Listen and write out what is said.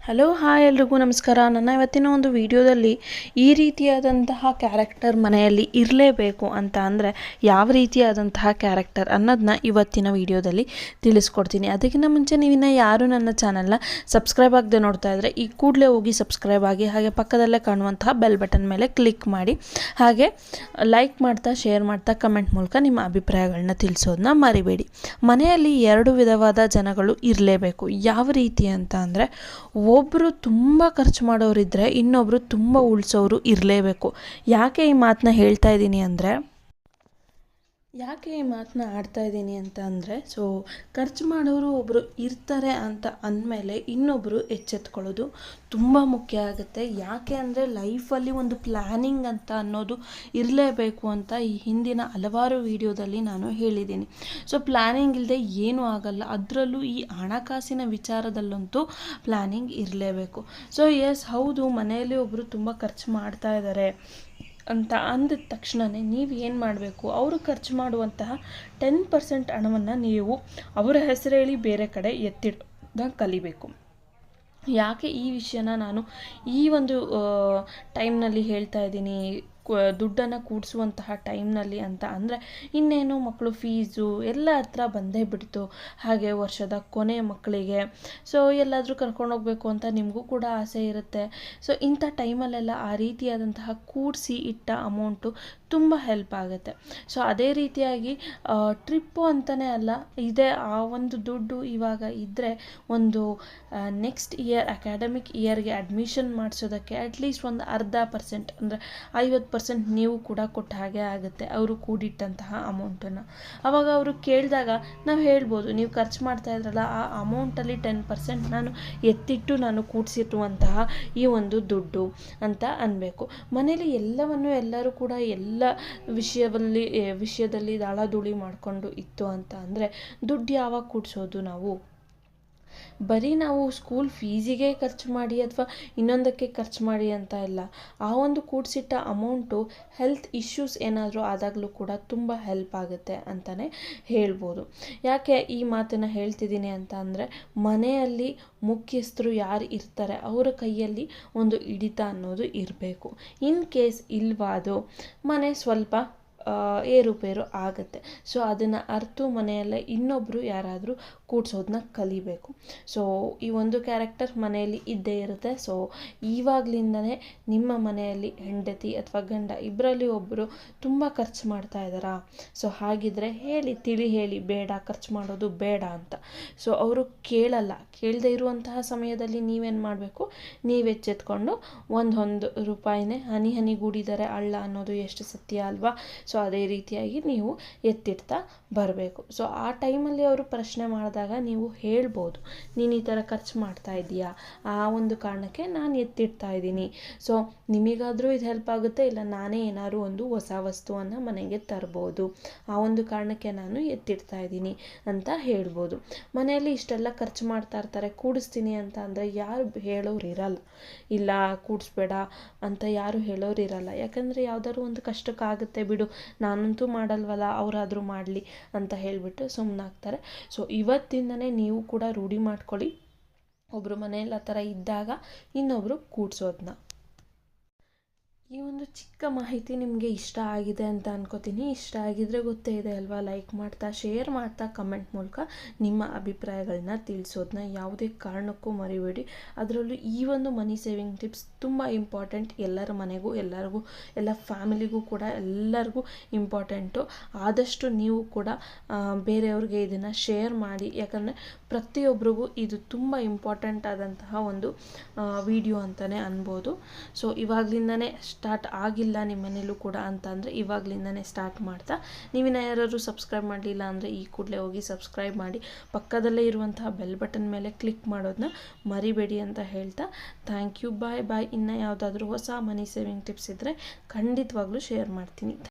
Hello hi ಎಲ್ರಿಗೂ ನಮಸ್ಕಾರ. ನನ್ನ ಇವತ್ತಿನ ಒಂದು ವಿಡಿಯೋದಲ್ಲಿ ಈ ರೀತಿಯಾದಂತಹ ಕ್ಯಾರೆಕ್ಟರ್ ಮನೆಯಲ್ಲಿ ಇರಲೇಬೇಕು ಅಂತ ಅಂದರೆ ಯಾವ ರೀತಿಯಾದಂತಹ ಕ್ಯಾರೆಕ್ಟರ್ ಅನ್ನೋದನ್ನ ಇವತ್ತಿನ ವಿಡಿಯೋದಲ್ಲಿ ತಿಳಿಸ್ಕೊಡ್ತೀನಿ. ಅದಕ್ಕಿಂತ ಮುಂಚೆ ನೀವಿನ್ನ ಯಾರು ನನ್ನ ಚಾನಲ್ನ ಸಬ್ಸ್ಕ್ರೈಬ್ ಆಗದೆ ನೋಡ್ತಾ ಇದ್ದರೆ ಈ ಕೂಡಲೇ ಹೋಗಿ ಸಬ್ಸ್ಕ್ರೈಬ್ ಆಗಿ, ಹಾಗೆ ಪಕ್ಕದಲ್ಲೇ ಕಾಣುವಂತಹ ಬೆಲ್ ಬಟನ್ ಮೇಲೆ ಕ್ಲಿಕ್ ಮಾಡಿ, ಹಾಗೆ ಲೈಕ್ ಮಾಡ್ತಾ, ಶೇರ್ ಮಾಡ್ತಾ, ಕಮೆಂಟ್ ಮೂಲಕ ನಿಮ್ಮ ಅಭಿಪ್ರಾಯಗಳನ್ನ ತಿಳಿಸೋದನ್ನ ಮರಿಬೇಡಿ. ಮನೆಯಲ್ಲಿ ಎರಡು ವಿಧವಾದ ಜನಗಳು ಇರಲೇಬೇಕು. ಯಾವ ರೀತಿ ಅಂತ ಅಂದರೆ, ಒಬ್ಬರು ತುಂಬ ಖರ್ಚು ಮಾಡೋರಿದ್ದರೆ ಇನ್ನೊಬ್ಬರು ತುಂಬ ಉಳಿಸೋರು ಇರಲೇಬೇಕು. ಯಾಕೆ ಈ ಮಾತನ್ನ ಹೇಳ್ತಾ ಇದ್ದೀನಿ ಅಂದರೆ, ಆಡ್ತಾ ಇದ್ದೀನಿ ಅಂತ ಅಂದರೆ, ಖರ್ಚು ಮಾಡೋರು ಒಬ್ಬರು ಇರ್ತಾರೆ ಅಂತ ಅಂದಮೇಲೆ ಇನ್ನೊಬ್ಬರು ಎಚ್ಚೆತ್ಕೊಳ್ಳೋದು ತುಂಬ ಮುಖ್ಯ ಆಗುತ್ತೆ. ಯಾಕೆ ಅಂದರೆ ಲೈಫಲ್ಲಿ ಒಂದು ಪ್ಲ್ಯಾನಿಂಗ್ ಅಂತ ಅನ್ನೋದು ಇರಲೇಬೇಕು ಅಂತ ಈ ಹಿಂದಿನ ಹಲವಾರು ವಿಡಿಯೋದಲ್ಲಿ ನಾನು ಹೇಳಿದ್ದೀನಿ. ಪ್ಲ್ಯಾನಿಂಗ್ ಇಲ್ಲದೆ ಏನೂ ಆಗಲ್ಲ. ಅದರಲ್ಲೂ ಈ ಹಣಕಾಸಿನ ವಿಚಾರದಲ್ಲಂತೂ ಪ್ಲ್ಯಾನಿಂಗ್ ಇರಲೇಬೇಕು. ಎಸ್, ಹೌದು, ಮನೆಯಲ್ಲಿ ಒಬ್ಬರು ತುಂಬ ಖರ್ಚು ಮಾಡ್ತಾ ಇದ್ದಾರೆ ಅಂತ ಅಂದ ತಕ್ಷಣವೇ ನೀವು ಏನು ಮಾಡಬೇಕು, ಅವರು ಖರ್ಚು ಮಾಡುವಂತಹ 10% ಹಣವನ್ನು ನೀವು ಅವರ ಹೆಸರು ಹೇಳಿ ಬೇರೆ ಕಡೆ ಎತ್ತಿಡೋದನ್ನ ಕಲಿಬೇಕು. ಯಾಕೆ ಈ ವಿಷಯನ ನಾನು ಈ ಒಂದು ಟೈಮ್ನಲ್ಲಿ ಹೇಳ್ತಾ ಇದ್ದೀನಿ, ದುಡ್ಡನ್ನು ಕೂಡಿಸುವಂತಹ ಟೈಮ್ನಲ್ಲಿ ಅಂತ ಅಂದರೆ, ಇನ್ನೇನು ಮಕ್ಕಳು ಫೀಸು ಎಲ್ಲ ಹತ್ರ ಬಂದೇ ಬಿಡ್ತು. ಹಾಗೆ ವರ್ಷದ ಕೊನೆ ಮಕ್ಕಳಿಗೆ ಎಲ್ಲಾದರೂ ಕರ್ಕೊಂಡೋಗ್ಬೇಕು ಅಂತ ನಿಮಗೂ ಕೂಡ ಆಸೆ ಇರುತ್ತೆ. ಇಂಥ ಟೈಮಲ್ಲೆಲ್ಲ ಆ ರೀತಿಯಾದಂತಹ ಕೂಡಿಸಿ ಇಟ್ಟ ಅಮೌಂಟು ತುಂಬ ಹೆಲ್ಪ್ ಆಗುತ್ತೆ. ಅದೇ ರೀತಿಯಾಗಿ ಟ್ರಿಪ್ಪು ಅಂತಲೇ ಅಲ್ಲ, ಇದೇ ಆ ಒಂದು ದುಡ್ಡು ಇವಾಗ ಇದ್ದರೆ ಒಂದು ನೆಕ್ಸ್ಟ್ ಇಯರ್ ಅಕಾಡೆಮಿಕ್ ಇಯರ್ಗೆ ಅಡ್ಮಿಷನ್ ಮಾಡಿಸೋದಕ್ಕೆ ಅಟ್ಲೀಸ್ಟ್ ಒಂದು 0.5% ಅಂದರೆ 50% ನೀವು ಕೂಡ ಕೊಟ್ಟ ಹಾಗೆ ಆಗುತ್ತೆ, ಅವರು ಕೂಡಿಟ್ಟಂತಹ ಅಮೌಂಟನ್ನು. ಆವಾಗ ಅವರು ಕೇಳಿದಾಗ ನಾವು ಹೇಳ್ಬೋದು, ನೀವು ಖರ್ಚು ಮಾಡ್ತಾ ಇದ್ರಲ್ಲ ಆ ಅಮೌಂಟಲ್ಲಿ 10% ನಾನು ಎತ್ತಿಟ್ಟು ನಾನು ಕೂಡಿಸಿರುವಂತಹ ಈ ಒಂದು ದುಡ್ಡು ಅಂತ ಅನ್ನಬೇಕು. ಮನೇಲಿ ಎಲ್ಲರೂ ಕೂಡ ಎಲ್ಲ ವಿಷಯದಲ್ಲಿ ದಾಳಧೂಳಿ ಮಾಡಿಕೊಂಡು ಇತ್ತು ಅಂತ ಅಂದರೆ ದುಡ್ಡು ಯಾವಾಗ ಕೂಡಿಸೋದು ನಾವು? ಬರೀ ನಾವು ಸ್ಕೂಲ್ ಫೀಸಿಗೆ ಖರ್ಚು ಮಾಡಿ ಅಥವಾ ಇನ್ನೊಂದಕ್ಕೆ ಖರ್ಚು ಮಾಡಿ ಅಂತ ಇಲ್ಲ. ಆ ಒಂದು ಕೂಡಿಸಿಟ್ಟ ಅಮೌಂಟು ಹೆಲ್ತ್ ಇಶ್ಯೂಸ್ ಏನಾದರೂ ಆದಾಗಲೂ ಕೂಡ ತುಂಬ ಹೆಲ್ಪ್ ಆಗುತ್ತೆ ಅಂತಲೇ ಹೇಳ್ಬೋದು. ಯಾಕೆ ಈ ಮಾತನ್ನು ಹೇಳ್ತಿದ್ದೀನಿ ಅಂತ ಅಂದರೆ, ಮನೆಯಲ್ಲಿ ಮುಖ್ಯಸ್ಥರು ಯಾರು ಇರ್ತಾರೆ ಅವರ ಕೈಯಲ್ಲಿ ಒಂದು ಹಿಡಿತ ಅನ್ನೋದು ಇರಬೇಕು. ಇನ್ ಕೇಸ್ ಇಲ್ವಾದು ಮನೆ ಸ್ವಲ್ಪ ಏರುಪೇರು ಆಗುತ್ತೆ. ಅದನ್ನು ಅರ್ತು ಮನೆಯಲ್ಲೇ ಇನ್ನೊಬ್ಬರು ಯಾರಾದರೂ ಕೂಡಿಸೋದನ್ನ ಕಲಿಬೇಕು. ಈ ಒಂದು ಕ್ಯಾರೆಕ್ಟರ್ ಮನೆಯಲ್ಲಿ ಇದ್ದೇ ಇರುತ್ತೆ. ಇವಾಗಲಿಂದನೇ ನಿಮ್ಮ ಮನೆಯಲ್ಲಿ ಹೆಂಡತಿ ಅಥವಾ ಗಂಡ ಇಬ್ಬರಲ್ಲಿ ಒಬ್ಬರು ತುಂಬ ಖರ್ಚು ಮಾಡ್ತಾ ಇದ್ದಾರಾ? ಹಾಗಿದ್ರೆ ಹೇಳಿ ಬೇಡ, ಖರ್ಚು ಮಾಡೋದು ಬೇಡ ಅಂತ. ಅವರು ಕೇಳದೇ ಇರುವಂತಹ ಸಮಯದಲ್ಲಿ ನೀವೇನು ಮಾಡಬೇಕು, ನೀವು ಎಚ್ಚೆತ್ಕೊಂಡು ಒಂದು ರೂಪಾಯಿನೇ ಹನಿ ಹನಿಗೂಡಿದರೆ ಹಳ್ಳ ಅನ್ನೋದು ಎಷ್ಟು ಸತ್ಯ ಅಲ್ವಾ? ಅದೇ ರೀತಿಯಾಗಿ ನೀವು ಎತ್ತಿಡ್ತಾ ಬರಬೇಕು. ಆ ಟೈಮಲ್ಲಿ ಅವರು ಪ್ರಶ್ನೆ ಮಾಡಿದಾಗ ನೀವು ಹೇಳ್ಬೋದು, ನೀನು ಈ ಥರ ಖರ್ಚು ಮಾಡ್ತಾ ಇದೀಯಾ, ಆ ಒಂದು ಕಾರಣಕ್ಕೆ ನಾನು ಎತ್ತಿಡ್ತಾ ಇದ್ದೀನಿ. ನಿಮಗಾದರೂ ಇದು ಹೆಲ್ಪ್ ಆಗುತ್ತೆ, ಇಲ್ಲ ನಾನೇ ಏನಾದ್ರು ಒಂದು ಹೊಸ ವಸ್ತುವನ್ನು ಮನೆಗೆ ತರ್ಬೋದು, ಆ ಒಂದು ಕಾರಣಕ್ಕೆ ನಾನು ಎತ್ತಿಡ್ತಾ ಇದ್ದೀನಿ ಅಂತ ಹೇಳ್ಬೋದು. ಮನೆಯಲ್ಲಿ ಇಷ್ಟೆಲ್ಲ ಖರ್ಚು ಮಾಡ್ತಾ ಇರ್ತಾರೆ, ಕೂಡಿಸ್ತೀನಿ ಅಂತ ಅಂದರೆ ಯಾರು ಹೇಳೋರು ಇರಲ್ಲ, ಇಲ್ಲ ಕೂಡಿಸ್ಬೇಡ ಅಂತ ಯಾರು ಹೇಳೋರು ಇರಲ್ಲ. ಯಾಕಂದರೆ ಯಾವುದಾದ್ರು ಒಂದು ಕಷ್ಟಕ್ಕಾಗುತ್ತೆ ಬಿಡು, ನಾನಂತೂ ಮಾಡಲ್ವಲ್ಲ, ಅವರಾದರೂ ಮಾಡಲಿ ಅಂತ ಹೇಳಿಬಿಟ್ಟು ಸುಮ್ಮನಾಗ್ತಾರೆ. ಇವತ್ತಿಂದನೇ ನೀವು ಕೂಡ ರೂಢಿ ಮಾಡ್ಕೊಳ್ಳಿ, ಒಬ್ಬರು ಮನೆಯಲ್ಲಿ ಆ ಥರ ಇದ್ದಾಗ ಇನ್ನೊಬ್ಬರು ಕೂಡಿಸೋದನ್ನ. ಈ ಒಂದು ಚಿಕ್ಕ ಮಾಹಿತಿ ನಿಮಗೆ ಇಷ್ಟ ಆಗಿದೆ ಅಂತ ಅನ್ಕೋತೀನಿ. ಇಷ್ಟ ಆಗಿದ್ರೆ ಗೊತ್ತೇ ಇದೆ ಅಲ್ವಾ, ಲೈಕ್ ಮಾಡ್ತಾ, ಶೇರ್ ಮಾಡ್ತಾ, ಕಮೆಂಟ್ ಮೂಲಕ ನಿಮ್ಮ ಅಭಿಪ್ರಾಯಗಳನ್ನ ತಿಳಿಸೋದನ್ನ ಯಾವುದೇ ಕಾರಣಕ್ಕೂ ಮರಿಬೇಡಿ. ಅದರಲ್ಲೂ ಈ ಒಂದು ಮನಿ ಸೇವಿಂಗ್ ಟಿಪ್ಸ್ ತುಂಬ ಇಂಪಾರ್ಟೆಂಟ್. ಎಲ್ಲರ ಮನೆಗೂ, ಎಲ್ಲ ಫ್ಯಾಮಿಲಿಗೂ ಕೂಡ ಎಲ್ಲರಿಗೂ ಇಂಪಾರ್ಟೆಂಟು. ಆದಷ್ಟು ನೀವು ಕೂಡ ಬೇರೆಯವ್ರಿಗೆ ಇದನ್ನು ಶೇರ್ ಮಾಡಿ. ಯಾಕಂದರೆ ಪ್ರತಿಯೊಬ್ಬರಿಗೂ ಇದು ತುಂಬ ಇಂಪಾರ್ಟೆಂಟ್ ಆದಂತಹ ಒಂದು ವಿಡಿಯೋ ಅಂತಲೇ ಅನ್ಬೋದು. ಇವಾಗಲಿಂದನೇ ಸ್ಟಾರ್ಟ್ ಆಗಿಲ್ಲ ನಿಮ್ಮ ಮನೇಲೂ ಕೂಡ ಅಂತ ಅಂದರೆ ಇವಾಗಲಿಂದನೇ ಸ್ಟಾರ್ಟ್ ಮಾಡ್ತಾ, ನೀವಿನ್ನ ಯಾರಾದರೂ ಸಬ್ಸ್ಕ್ರೈಬ್ ಮಾಡಲಿಲ್ಲ ಅಂದರೆ ಈ ಕೂಡಲೇ ಹೋಗಿ ಸಬ್ಸ್ಕ್ರೈಬ್ ಮಾಡಿ, ಪಕ್ಕದಲ್ಲೇ ಇರುವಂತಹ ಬೆಲ್ ಬಟನ್ ಮೇಲೆ ಕ್ಲಿಕ್ ಮಾಡೋದನ್ನ ಮರಿಬೇಡಿ ಅಂತ ಹೇಳ್ತಾ, ಥ್ಯಾಂಕ್ ಯು, ಬಾಯ್. ಇನ್ನು ಯಾವುದಾದ್ರೂ ಹೊಸ ಮನಿ ಸೇವಿಂಗ್ ಟಿಪ್ಸ್ ಇದ್ದರೆ ಖಂಡಿತವಾಗ್ಲೂ ಶೇರ್ ಮಾಡ್ತೀನಿ.